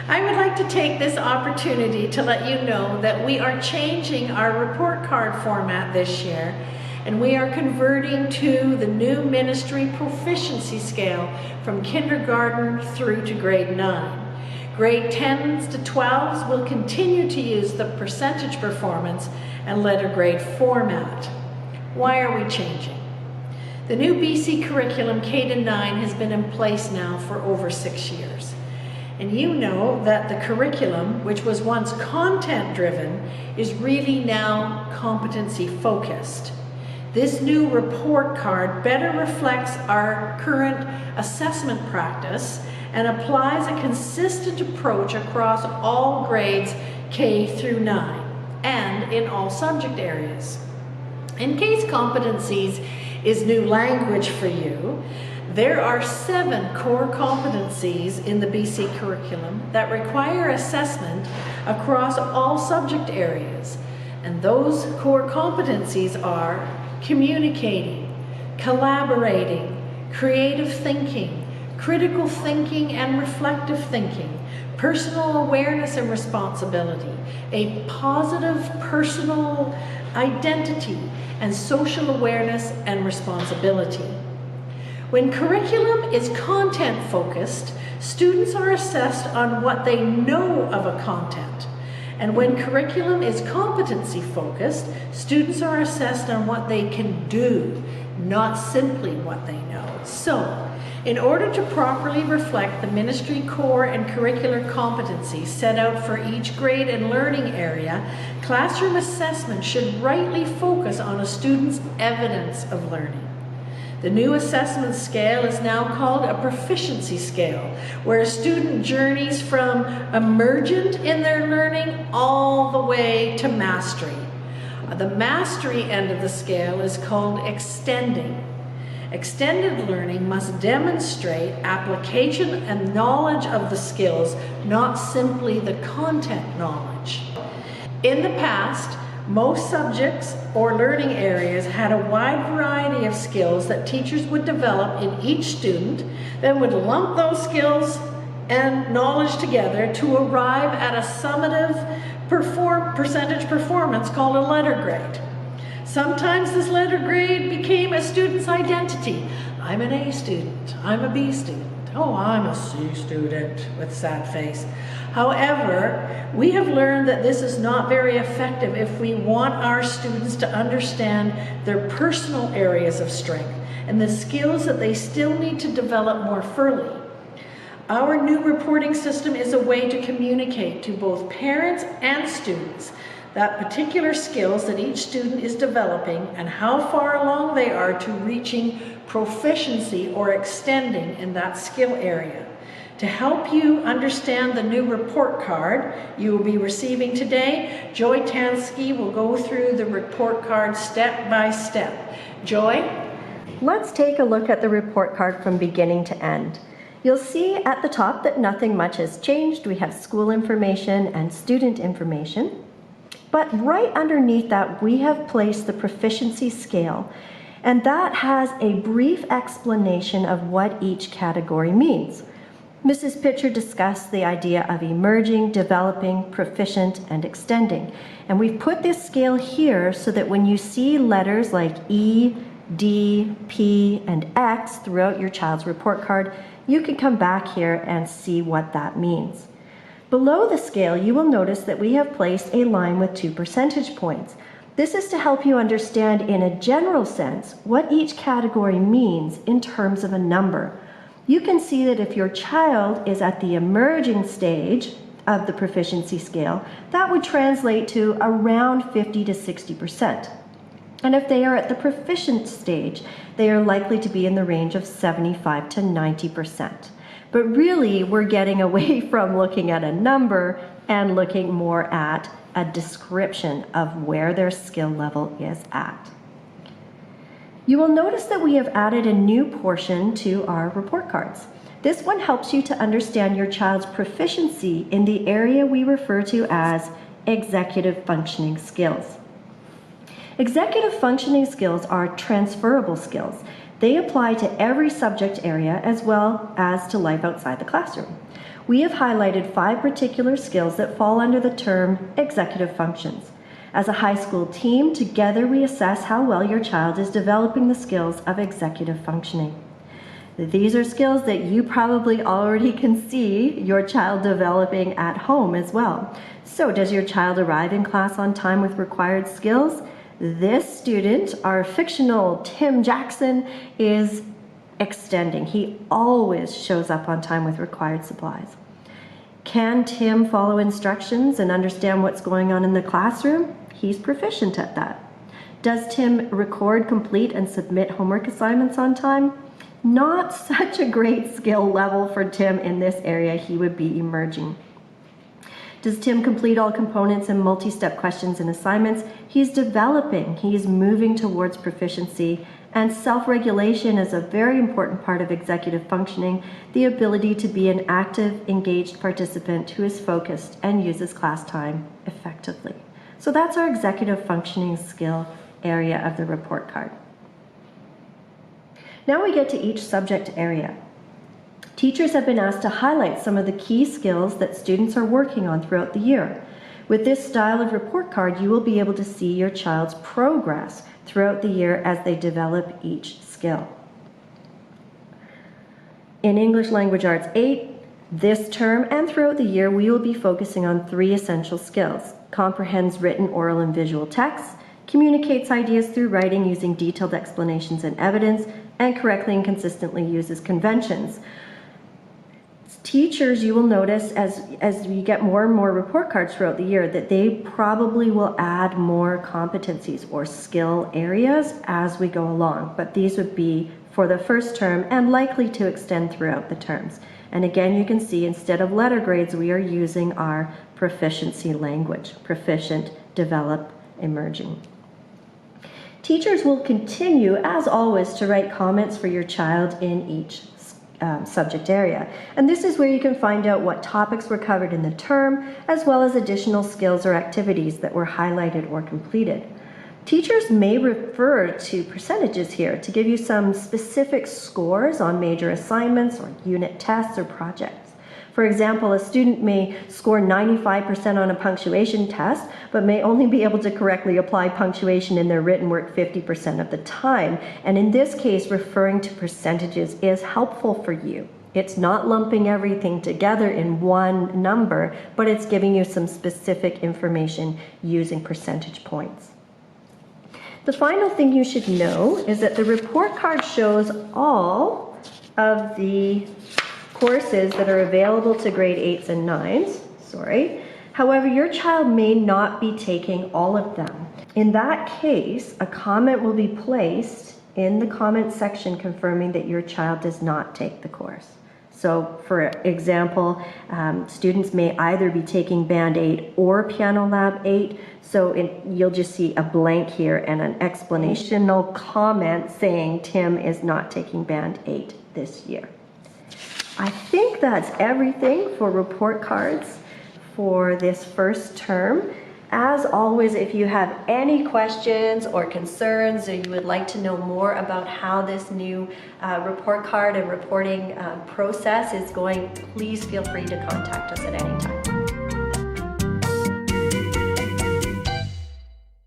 I would like to take this opportunity to let you know that we are changing our report card format this year, and we are converting to the new ministry proficiency scale from kindergarten through to grade 9. Grade 10s to 12s will continue to use the percentage performance and letter grade format. Why are we changing? The new BC curriculum K-9 has been in place now for over 6 years. And you know that the curriculum, which was once content-driven, is really now competency-focused. This new report card better reflects our current assessment practice and applies a consistent approach across all grades K through 9 and in all subject areas. In case competencies is new language for you, there are 7 core competencies in the BC curriculum that require assessment across all subject areas. And those core competencies are communicating, collaborating, creative thinking, critical thinking and reflective thinking, personal awareness and responsibility, a positive personal identity, and social awareness and responsibility. When curriculum is content-focused, students are assessed on what they know of a content. And when curriculum is competency-focused, students are assessed on what they can do, not simply what they know. So, in order to properly reflect the ministry core and curricular competencies set out for each grade and learning area, classroom assessment should rightly focus on a student's evidence of learning. The new assessment scale is now called a proficiency scale, where a student journeys from emergent in their learning all the way to mastery. The mastery end of the scale is called extending. Extended learning must demonstrate application and knowledge of the skills, not simply the content knowledge. In the past, most subjects or learning areas had a wide variety of skills that teachers would develop in each student, then would lump those skills and knowledge together to arrive at a summative percentage performance called a letter grade. Sometimes this letter grade became a student's identity. I'm an A student, I'm a B student, oh, I'm a C student with sad face. However, we have learned that this is not very effective if we want our students to understand their personal areas of strength and the skills that they still need to develop more fully. Our new reporting system is a way to communicate to both parents and students that particular skills that each student is developing and how far along they are to reaching proficiency or extending in that skill area. To help you understand the new report card you will be receiving today, Joy Tansky will go through the report card step by step. Joy? Let's take a look at the report card from beginning to end. You'll see at the top that nothing much has changed. We have school information and student information. But right underneath that, we have placed the proficiency scale, and that has a brief explanation of what each category means. Mrs. Pitcher discussed the idea of emerging, developing, proficient, and extending. And we've put this scale here so that when you see letters like E, D, P, and X throughout your child's report card, you can come back here and see what that means. Below the scale, you will notice that we have placed a line with 2 percentage points. This is to help you understand in a general sense what each category means in terms of a number. You can see that if your child is at the emerging stage of the proficiency scale, that would translate to around 50 to 60%. And if they are at the proficient stage, they are likely to be in the range of 75 to 90%. But really, we're getting away from looking at a number and looking more at a description of where their skill level is at. You will notice that we have added a new portion to our report cards. This one helps you to understand your child's proficiency in the area we refer to as executive functioning skills. Executive functioning skills are transferable skills. They apply to every subject area as well as to life outside the classroom. we have highlighted 5 particular skills that fall under the term executive functions. As a high school team, together we assess how well your child is developing the skills of executive functioning. These are skills that you probably already can see your child developing at home as well. So does your child arrive in class on time with required skills? This student, our fictional Tim Jackson, is extending. He always shows up on time with required supplies. Can Tim follow instructions and understand what's going on in the classroom? He's proficient at that. Does Tim record, complete, and submit homework assignments on time? Not such a great skill level for Tim in this area. He would be emerging. Does Tim complete all components and multi-step questions and assignments? He's developing. He's moving towards proficiency. And self-regulation is a very important part of executive functioning, the ability to be an active, engaged participant who is focused and uses class time effectively. So that's our executive functioning skill area of the report card. Now we get to each subject area. Teachers have been asked to highlight some of the key skills that students are working on throughout the year. With this style of report card, you will be able to see your child's progress throughout the year as they develop each skill. In English Language Arts 8, this term and throughout the year, we will be focusing on 3 essential skills: comprehends written, oral, and visual texts, communicates ideas through writing using detailed explanations and evidence, and correctly and consistently uses conventions. Teachers, you will notice as we get more and more report cards throughout the year that they probably will add more competencies or skill areas as we go along, but these would be for the first term and likely to extend throughout the terms. And again, you can see instead of letter grades, we are using our proficiency language: proficient, develop, emerging. Teachers will continue, as always, to write comments for your child in each subject area. And this is where you can find out what topics were covered in the term, as well as additional skills or activities that were highlighted or completed. Teachers may refer to percentages here to give you some specific scores on major assignments or unit tests or projects. For example, a student may score 95% on a punctuation test, but may only be able to correctly apply punctuation in their written work 50% of the time. And in this case, referring to percentages is helpful for you. It's not lumping everything together in one number, but it's giving you some specific information using percentage points. The final thing you should know is that the report card shows all of the courses that are available to grade 8s and 9s. However, your child may not be taking all of them. In that case, a comment will be placed in the comment section confirming that your child does not take the course. So for example, students may either be taking Band 8 or Piano Lab 8. So you'll just see a blank here and an explanational comment saying Tim is not taking Band 8 this year. I think that's everything for report cards for this first term. As always, if you have any questions or concerns, or you would like to know more about how this new report card and reporting process is going, please feel free to contact us at any time.